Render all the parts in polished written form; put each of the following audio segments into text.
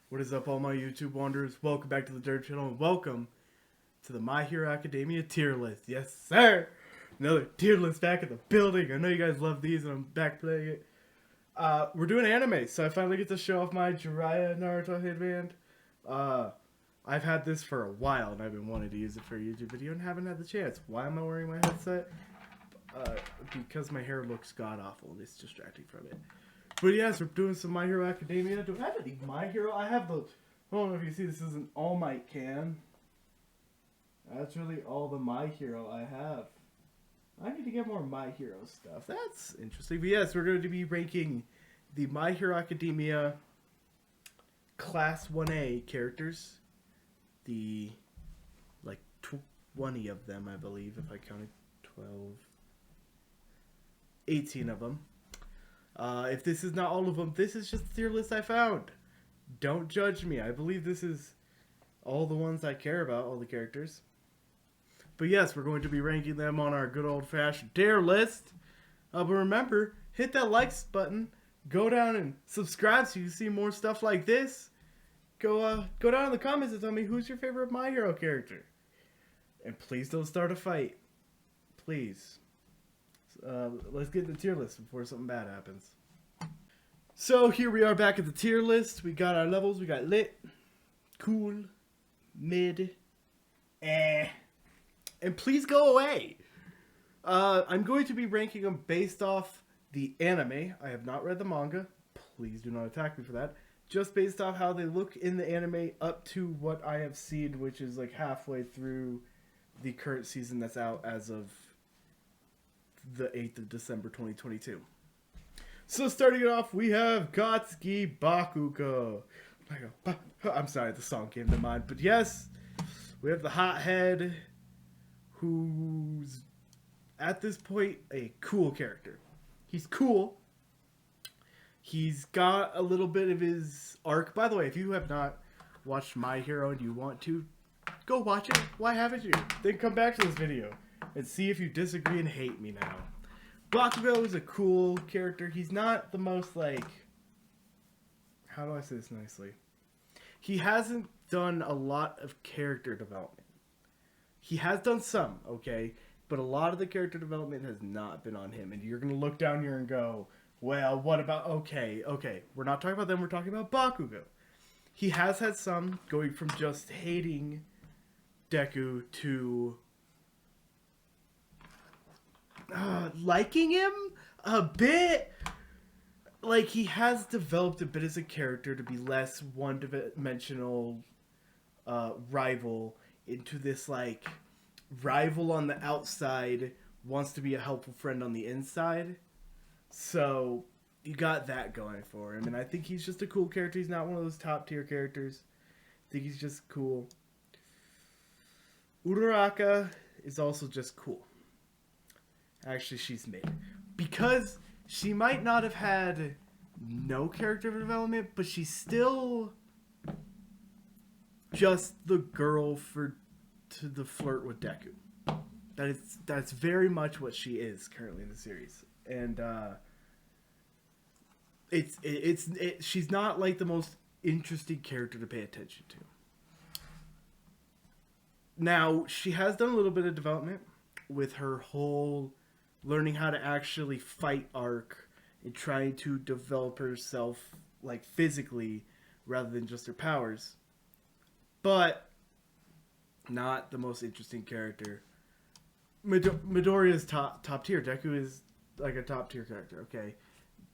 What is up, all my YouTube wanderers? Welcome back to the Dirt Channel, and welcome to the My Hero Academia tier list. Yes, sir! Another tier list back in the building. I know you guys love these, and I'm back playing it. We're doing anime, so I finally get to show off my Jiraiya Naruto headband. I've had this for a while, and I've been wanting to use it for a YouTube video, and haven't had the chance. Why am I wearing my headset? Because my hair looks god-awful, and it's distracting from it. But yes, we're doing some My Hero Academia. Do I have any My Hero? I have the... I don't know if you see, this is an All Might can. That's really all the My Hero I have. I need to get more My Hero stuff. That's interesting. But yes, we're going to be ranking the My Hero Academia Class 1A characters. The, 20 of them, I believe, if I counted 12. 18 of them. If this is not all of them, this is just the tier list I found. Don't judge me. I believe this is all the ones I care about, all the characters. But yes, we're going to be ranking them on our good old-fashioned tier list. But remember, hit that likes button. Go down and subscribe so you can see more stuff like this. Go down in the comments and tell me who's your favorite My Hero character. And please don't start a fight. Please. Let's get the tier list before something bad happens. So here we are back at the tier list. We got our levels. We got lit, cool, mid, and please go away. I'm going to be ranking them based off the anime. I have not read the manga. Please do not attack me for that. Just based off how they look in the anime up to what I have seen, which is like halfway through the current season that's out as of the 8th of December 2022. So starting it off, we have Katsuki Bakugo. I'm sorry, the song came to mind. But yes, we have the hothead, who's at this point a cool character. He's cool. He's got a little bit of his arc. By the way, if you have not watched My Hero and you want to, go watch it. Why haven't you? Then come back to this video and see if you disagree and hate me now. Bakugo is a cool character. He's not the most, how do I say this nicely? He hasn't done a lot of character development. He has done some, okay? But a lot of the character development has not been on him. And you're going to look down here and go, well, what about... Okay. We're not talking about them. We're talking about Bakugo. He has had some, going from just hating Deku to... liking him a bit. Like, he has developed a bit as a character to be less one-dimensional rival into this, rival on the outside wants to be a helpful friend on the inside. So, you got that going for him. And I think he's just a cool character. He's not one of those top-tier characters. I think he's just cool. Uraraka is also just cool. Actually, she's mid. Because she might not have had no character development, but she's still just the girl to flirt with Deku. That's very much what she is currently in the series. And she's not like the most interesting character to pay attention to. Now, she has done a little bit of development with her whole learning how to actually fight arc and trying to develop herself physically rather than just her powers. But not the most interesting character. Midoriya is top tier. Deku is a top tier character, okay?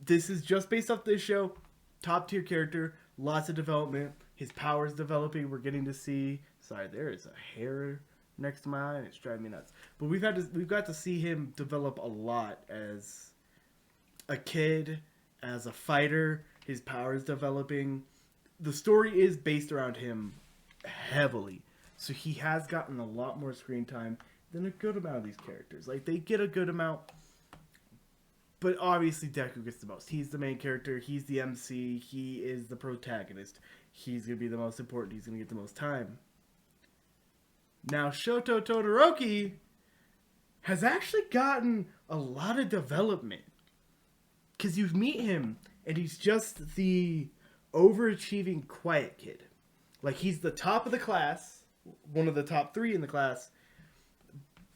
This is just based off this show. Top tier character, lots of development. His powers developing. We're getting to see. Sorry, there is a hair next to my eye and it's driving me nuts. But we've got to see him develop a lot as a kid, as a fighter. His powers developing. The story is based around him heavily. So he has gotten a lot more screen time than a good amount of these characters. They get a good amount, but obviously Deku gets the most. He's the main character. He's the MC. He is the protagonist. He's going to be the most important. He's going to get the most time. Now, Shoto Todoroki has actually gotten a lot of development. Because you meet him, and he's just the overachieving quiet kid. Like, he's the top of the class, one of the top 3 in the class,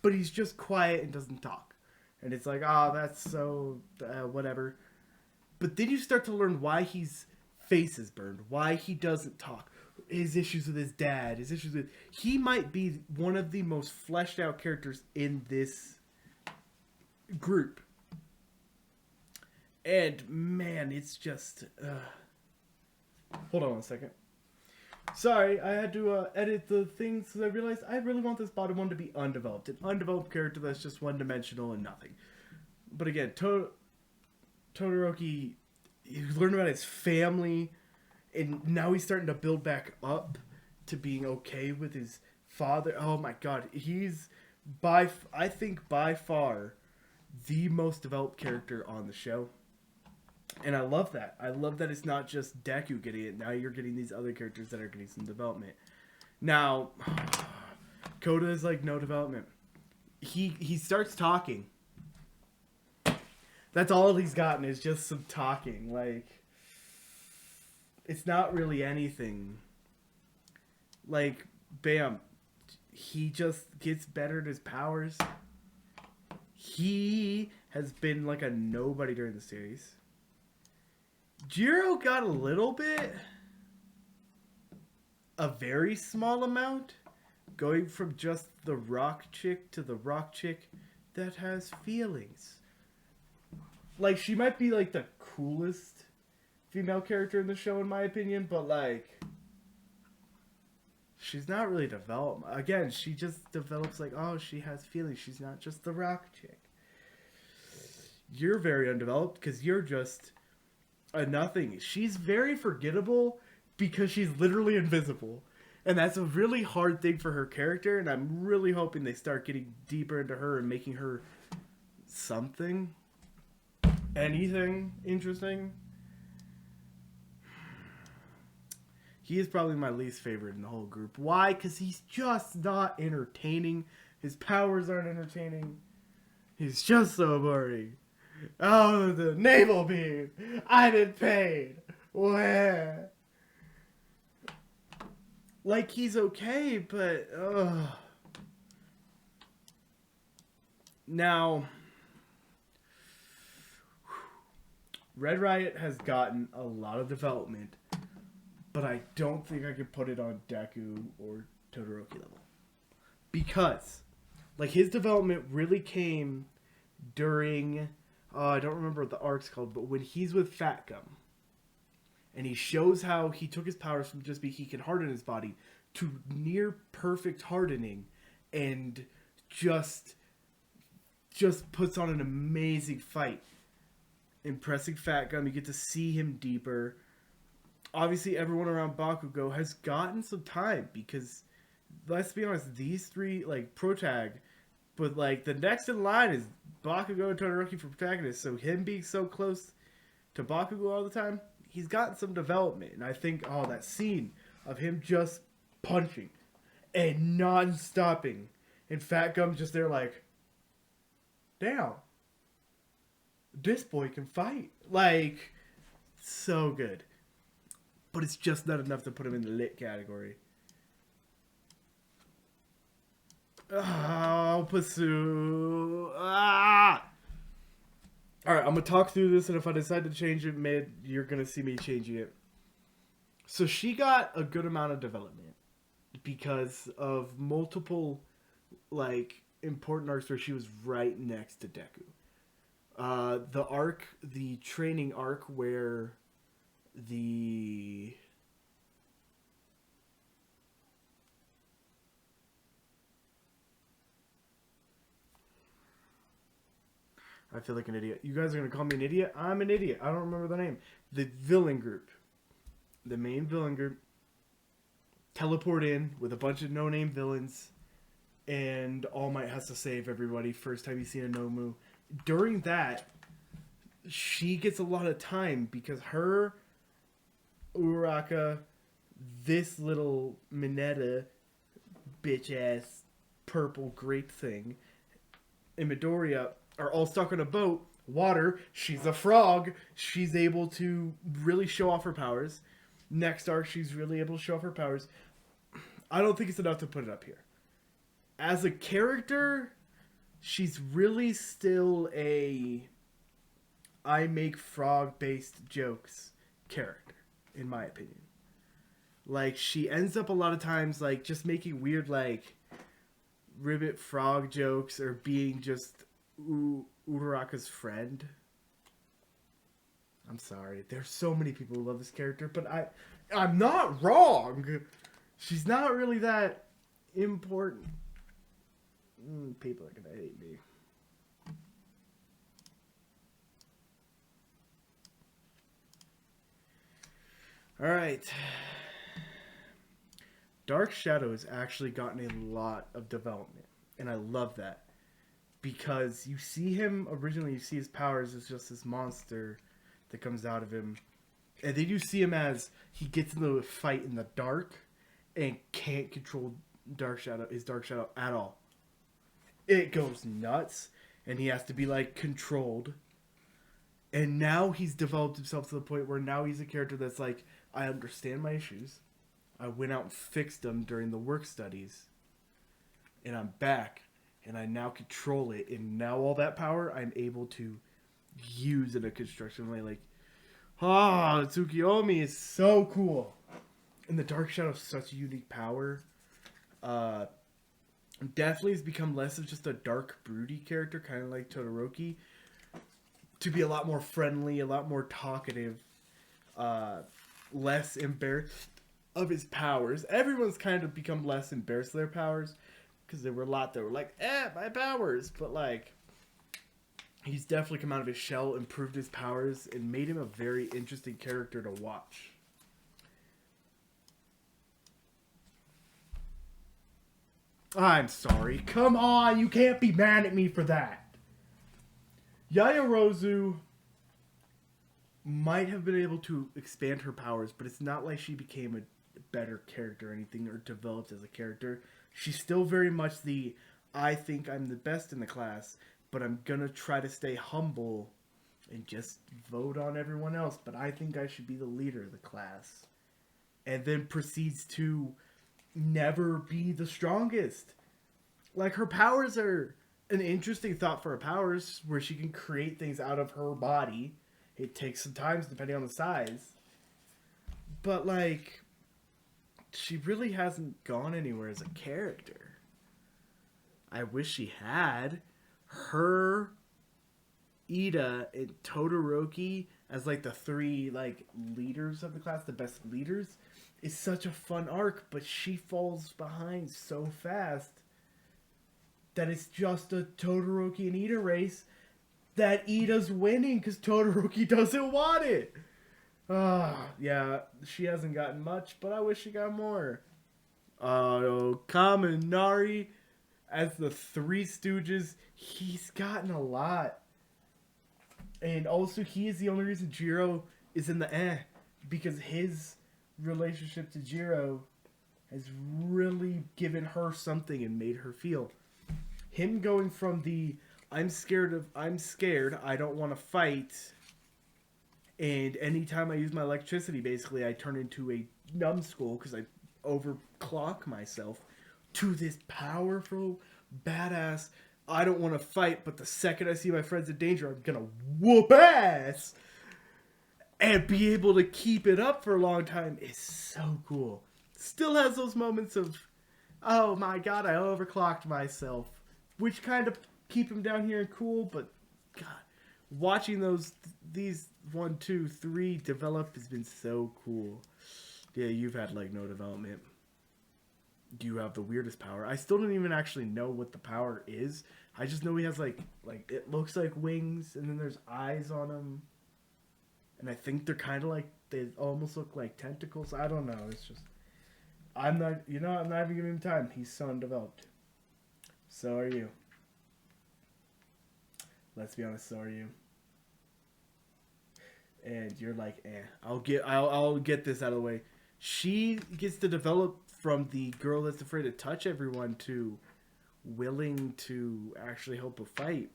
but he's just quiet and doesn't talk. And it's like, oh, that's so whatever. But then you start to learn why his face is burned, why he doesn't talk, his issues with his dad, his issues with... He might be one of the most fleshed out characters in this group. And, man, it's just... Hold on one second. Sorry, I had to edit the things because I realized I really want this bottom one to be undeveloped. An undeveloped character that's just one-dimensional and nothing. But again, Todoroki, you learn about his family, and now he's starting to build back up to being okay with his father. Oh my god, he's I think by far the most developed character on the show. And I love that. I love that it's not just Deku getting it. Now you're getting these other characters that are getting some development. Now, Koda is like no development. He starts talking. That's all he's gotten is just some talking. Like, it's not really anything. Like, bam. He just gets better at his powers. He has been like a nobody during the series. Jiro got a little bit. A very small amount. Going from just the rock chick to the rock chick that has feelings. Like, she might be like the coolest female character in the show in my opinion, but like, she's not really developed. Again, she just develops like, oh, she has feelings. She's not just the rock chick. You're very undeveloped because you're just a nothing. She's very forgettable because she's literally invisible. And that's a really hard thing for her character, and I'm really hoping they start getting deeper into her and making her something. Anything interesting. He is probably my least favorite in the whole group. Why? Because he's just not entertaining. His powers aren't entertaining. He's just so boring. Oh, the navel beam. I'm in pain. Where? Like, he's okay, but... Now... Red Riot has gotten a lot of development, but I don't think I could put it on Deku or Todoroki level. Because, like, his development really came during... I don't remember what the arc's called, but when he's with Fat Gum. And he shows how he took his powers from just being he can harden his body to near perfect hardening and just puts on an amazing fight. Impressing Fat Gum, you get to see him deeper. Obviously, everyone around Bakugo has gotten some time because, let's be honest, these three, like, protag, but, like, the next in line is Bakugo and Todoroki for protagonists, so him being so close to Bakugo all the time, he's gotten some development, and I think, that scene of him just punching and non-stopping, and Fat Gum just there like, damn, this boy can fight. Like, so good. But it's just not enough to put him in the lit category. Oh, Pasu. Ah! Alright, I'm going to talk through this, and if I decide to change it mid, you're going to see me changing it. So she got a good amount of development because of multiple, like, important arcs where she was right next to Deku. The training arc where I feel like an idiot. You guys are going to call me an idiot? I'm an idiot. I don't remember the name. The villain group. The main villain group teleport in with a bunch of no-name villains, and All Might has to save everybody first time you see a Nomu. During that, she gets a lot of time because her, Uraraka, this little Mineta bitch-ass purple grape thing, and Midoriya are all stuck on a boat. Water. She's a frog. She's able to really show off her powers. Next arc, she's really able to show off her powers. I don't think it's enough to put it up here. As a character, she's really still a I make frog-based jokes character, in my opinion. Like, she ends up a lot of times, like, just making weird, like, ribbit frog jokes or being just Uraraka's friend. I'm sorry. There's so many people who love this character, but I'm not wrong. She's not really that important. People are gonna hate me. Alright. Dark Shadow has actually gotten a lot of development, and I love that. Because you see him, originally you see his powers as just this monster that comes out of him. And then you see him as he gets into a fight in the dark and can't control his Dark Shadow at all. It goes nuts, and he has to be, like, controlled. And now he's developed himself to the point where now he's a character that's like, I understand my issues. I went out and fixed them during the work studies. And I'm back. And I now control it. And now all that power I'm able to use in a construction way. Like, Tsukiyomi is so cool. And the Dark Shadow is such a unique power. Definitely has become less of just a dark, broody character, kind of like Todoroki. To be a lot more friendly, a lot more talkative, less embarrassed of his powers. Everyone's kind of become less embarrassed of their powers. Because there were a lot that were like, my powers. But, like, he's definitely come out of his shell, improved his powers, and made him a very interesting character to watch. I'm sorry. Come on, you can't be mad at me for that. Yaoyorozu might have been able to expand her powers, but it's not like she became a better character or anything, or developed as a character. She's still very much I think I'm the best in the class, but I'm gonna try to stay humble and just vote on everyone else, but I think I should be the leader of the class. And then proceeds to never be the strongest. Like, her powers are an interesting thought for her powers, where she can create things out of her body. It takes some time depending on the size. But, like, she really hasn't gone anywhere as a character. I wish she had. Her, Ida, and Todoroki as, like, the three, like, leaders of the class, the best leaders, is such a fun arc, but she falls behind so fast that it's just a Todoroki and Ida race that Ida's winning because Todoroki doesn't want it. Yeah, she hasn't gotten much, but I wish she got more. Kaminari, as the Three Stooges, he's gotten a lot. And also, he is the only reason Jiro is in the because his relationship to Jiro has really given her something and made her feel. Him going from the I'm scared, I don't want to fight, and anytime I use my electricity, basically, I turn into a numbskull because I overclock myself, to this powerful, badass, I don't want to fight, but the second I see my friends in danger, I'm gonna whoop ass! And be able to keep it up for a long time is so cool. Still has those moments of, oh my god, I overclocked myself, which kind of keep him down here and cool, but god, watching these 1, 2, 3 develop has been so cool. Yeah, you've had like no development. You have the weirdest power. I still don't even actually know what the power is. I just know he has like it looks like wings, and then there's eyes on him, and I think they're kind of like, they almost look like tentacles. I don't know. It's just, I'm not even giving him time. He's so undeveloped. So are you. Let's be honest, so are you. And you're like, I'll get this out of the way. She gets to develop from the girl that's afraid to touch everyone to willing to actually help a fight.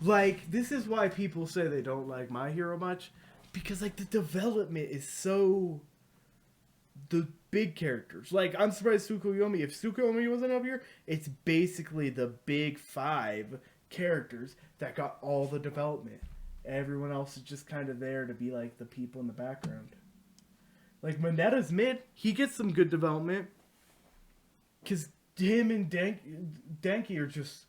Like, this is why people say they don't like My Hero much, because like the development is so the big characters. Like I'm surprised Tsukuyomi. If Tsukuyomi wasn't up here, it's basically the big 5 characters that got all the development. Everyone else is just kind of there to be like the people in the background. Like Monetta's mid, he gets some good development. Cause him and Denki are just,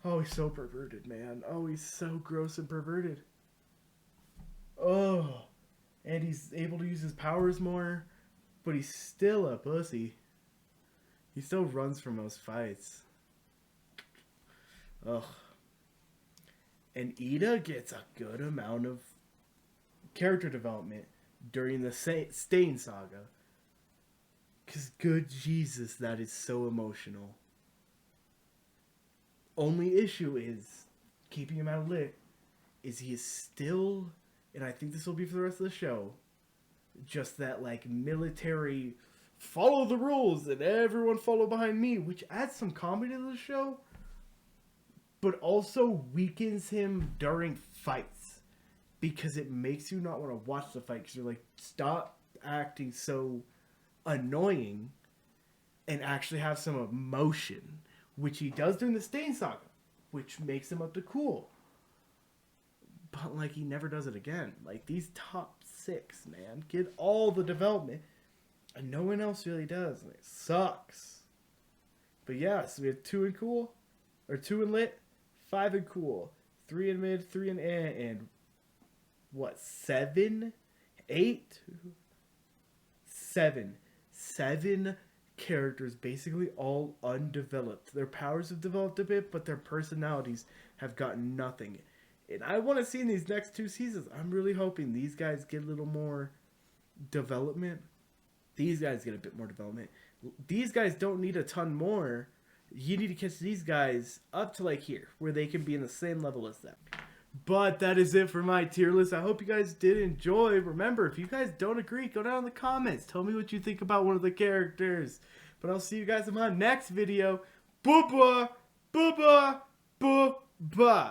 oh, he's so perverted, man. Oh, he's so gross and perverted. Oh, and he's able to use his powers more, but he's still a pussy. He still runs from most fights. Ugh. And Ida gets a good amount of character development during the Stain Saga. Because good Jesus, that is so emotional. Only issue is, keeping him out of lit, is he is still, and I think this will be for the rest of the show, just that like military, follow the rules and everyone follow behind me, which adds some comedy to the show, but also weakens him during fights. Because it makes you not want to watch the fight, because you're like, stop acting so annoying and actually have some emotion, which he does during the Stain Saga, which makes him up to cool. But like he never does it again. Like these top 6, man, get all the development, and no one else really does. And it sucks. But yeah, so we have 2 in cool, or 2 in lit, 5 in cool, 3 in mid, 3 in and what, 7, 8, 7 characters, basically all undeveloped. Their powers have developed a bit, but their personalities have gotten nothing. And I want to see in these next 2 seasons, I'm really hoping these guys get a little more development. These guys get a bit more development. These guys don't need a ton more. You need to catch these guys up to like here, where they can be in the same level as them. But that is it for my tier list. I hope you guys did enjoy. Remember, if you guys don't agree, go down in the comments. Tell me what you think about one of the characters. But I'll see you guys in my next video. Booba, booba, booba.